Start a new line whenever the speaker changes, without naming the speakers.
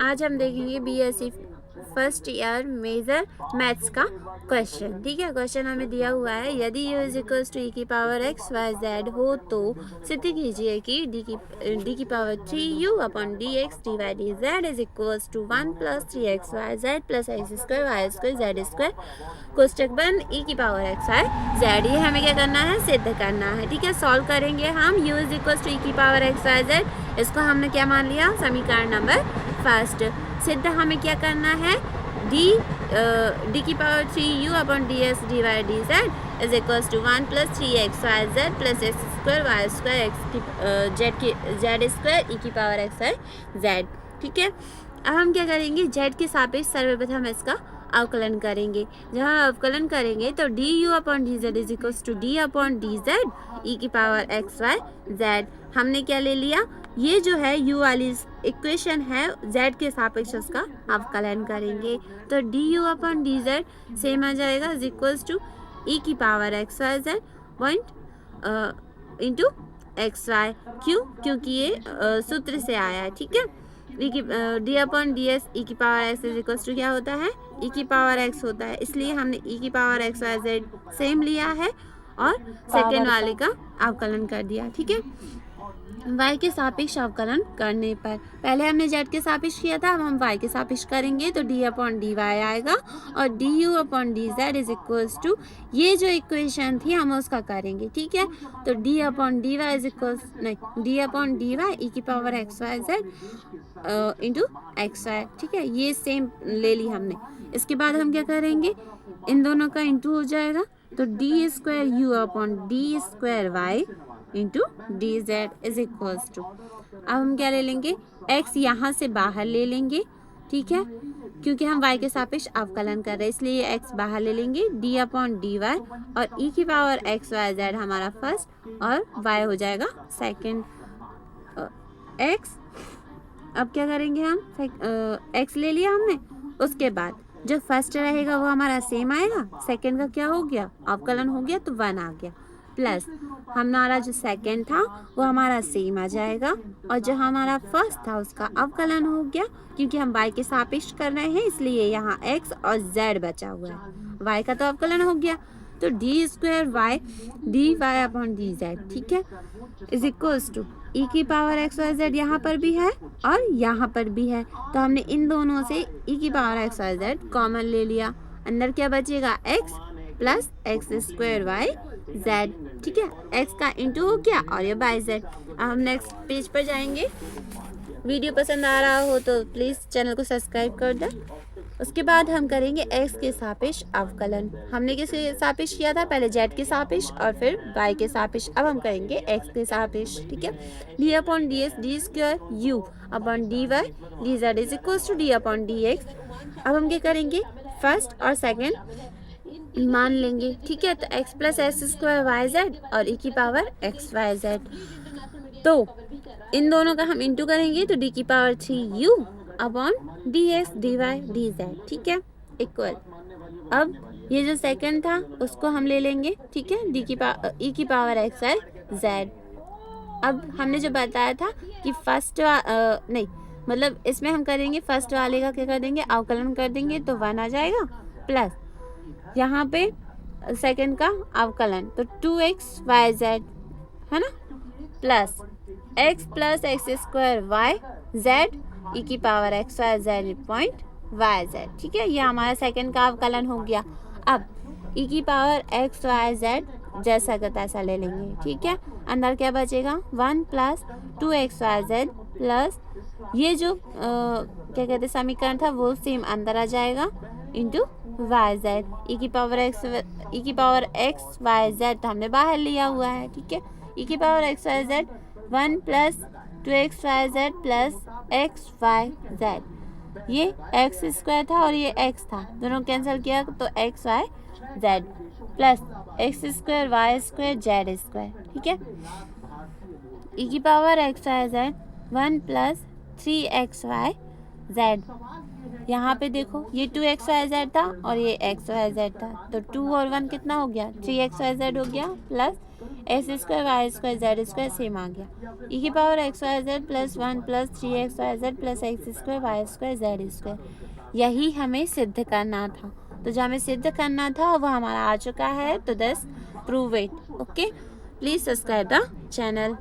आज हम देखेंगे BSc first year major maths का क्वेश्चन। ठीक है, क्वेश्चन हमें दिया हुआ है, यदि u इज इक्वल्स टू ई की पावर एक्स वाई जेड हो तो सिद्ध कीजिए कि डी की power 3u upon D X D Y D Z is equals to 1 plus 3x Y Z plus x square Y square Z square कोष्टक बंद E की पावर एक्स वाई जेड। ये हमें क्या करना है, सिद्ध करना है। ठीक है, सॉल्व करेंगे हम। u इज इक्वल्स टू ई की पावर एक्स वाई जेड, इसको हमने क्या मान लिया, समीकरण नंबर फर्स्ट। सिद्ध हमें क्या करना है, डी की power 3u upon D X D Y D Z is equals to 1 plus 3x Y Z plus x square Y square Z square E की पावर एक्स वाई जेड। ठीक है, अब हम क्या करेंगे, जेड के सापेक्ष सर्वप्रथम इसका अवकलन करेंगे। जब हम अवकलन करेंगे तो d you upon D Z is equals to D upon D z e की पावर एक्स वाई जेड। हमने क्या ले लिया, ये जो है u वाली इक्वेशन है, z के सापेक्ष उसका अवकलन करेंगे तो d you upon D z same आ जाएगा इज इक्वल्स टू ई की power x Y z point into x y. क्योंकि ये सूत्र से आया है। ठीक है, D upon D x e की power x is equals to क्या होता है, ई की पावर एक्स होता है, इसलिए हमने ई की power x Y Z same लिया है और सेकेंड वाले का अवकलन कर दिया। ठीक है, y के सापेक्ष अवकलन करने पर पहले हमने z के सापेक्ष किया था, अब हम y के सापेक्ष करेंगे तो d अपॉन डी वाई आएगा और D you upon D Z is equals to ये जो इक्वेशन थी हम उसका करेंगे। ठीक है, तो d upon D Y is equals नहीं, d upon D Y E की power x Y Z into x Y. ठीक है, ये सेम ले ली हमने। इसके बाद हम क्या करेंगे, इन दोनों का इंटू हो जाएगा तो D square U upon D square Y into D Z is equals to, अब हम क्या ले लेंगे, x यहाँ से बाहर ले लेंगे। ठीक है, क्योंकि हम y के सापेक्ष अवकलन कर रहे हैं इसलिए x बाहर ले लेंगे, d अपॉन डी वाई और e की पावर एक्स वाई जेड हमारा फर्स्ट और y हो जाएगा सेकेंड x। अब क्या करेंगे हम, x ले लिया हमने, उसके बाद जो फर्स्ट रहेगा वो हमारा सेम आएगा, सेकेंड का क्या हो गया, अवकलन हो गया तो 1 आ गया, प्लस हमारा जो सेकंड था वो हमारा सेम आ जाएगा और जो हमारा फर्स्ट था उसका अवकलन हो गया। क्योंकि हम y के सापेक्ष कर रहे हैं इसलिए यहाँ x और z बचा हुआ है, y का तो अवकलन हो गया तो D square Y D Y upon D Z. ठीक है, इज इक्वल्स टू ई की पावर एक्स वाई जेड यहाँ पर भी है और यहाँ पर भी है तो हमने इन दोनों से ई की power x Y Z common ले लिया, अंदर क्या बचेगा, x plus x square Y Z. ठीक है, x का इंटू हो गया और ये बाई जेड। अब हम नेक्स्ट पेज पर जाएंगे। वीडियो पसंद आ रहा हो तो प्लीज़ चैनल को सब्सक्राइब कर दें। उसके बाद हम करेंगे x के सापेक्ष अवकलन। हमने किसके सापेक्ष किया था, पहले z के सापेक्ष और फिर y के सापेक्ष, अब हम करेंगे x के सापेक्ष। ठीक है, D upon D X D square U upon D Y D Z is equals to D upon D X. अब हम क्या करेंगे, फर्स्ट और सेकेंड मान लेंगे। ठीक है, तो x plus x square Y Z और e की पावर एक्स वाई जेड, तो इन दोनों का हम इंटू करेंगे तो d की power 3u upon D X D Y D Z. ठीक है, इक्वल, अब ये जो सेकंड था उसको हम ले लेंगे। ठीक है, e की पावर एक्स वाई जेड। अब हमने जो बताया था कि फर्स्ट नहीं, मतलब इसमें हम करेंगे फर्स्ट वाले का क्या कर देंगे, अवकलन कर देंगे तो 1 आ जाएगा, प्लस यहाँ पे सेकंड का अवकलन तो 2x वाई जेड है ना, plus x square Y z e की power x Y z point y Z. ठीक है, ये हमारा सेकंड का अवकलन हो गया। अब ई की पावर एक्स वाई जेड जैसा का तैसा ले लेंगे। ठीक है, अंदर क्या बचेगा, 1 plus 2x Y Z plus ये जो क्या कहते समीकरण था वो सेम अंदर आ जाएगा इंटू वाई जेड ई की पावर एक्स वाई जेड तो हमने बाहर लिया हुआ है। ठीक है, ई की power x Y Z 1 plus 2x Y Z plus X Y Z, ये एक्स स्क्वायर था और ये x था, दोनों कैंसिल किया तो X Y Z plus x square Y square Z square. ठीक है, ई की power x Y Z 1 plus 3x Y Z, यहाँ पे देखो ये 2x वाई जेड था और ये x वाई जेड था तो 2 और 1 कितना हो गया, 3x वाई जेड हो गया plus x square Y square Z square same आ गया। ई की power x Y Z plus 1 plus 3 x Y Z plus x square Y square Z square, यही हमें सिद्ध करना था। तो जो हमें सिद्ध करना था वो हमारा आ चुका है, तो दस prove it. Okay, please subscribe the channel.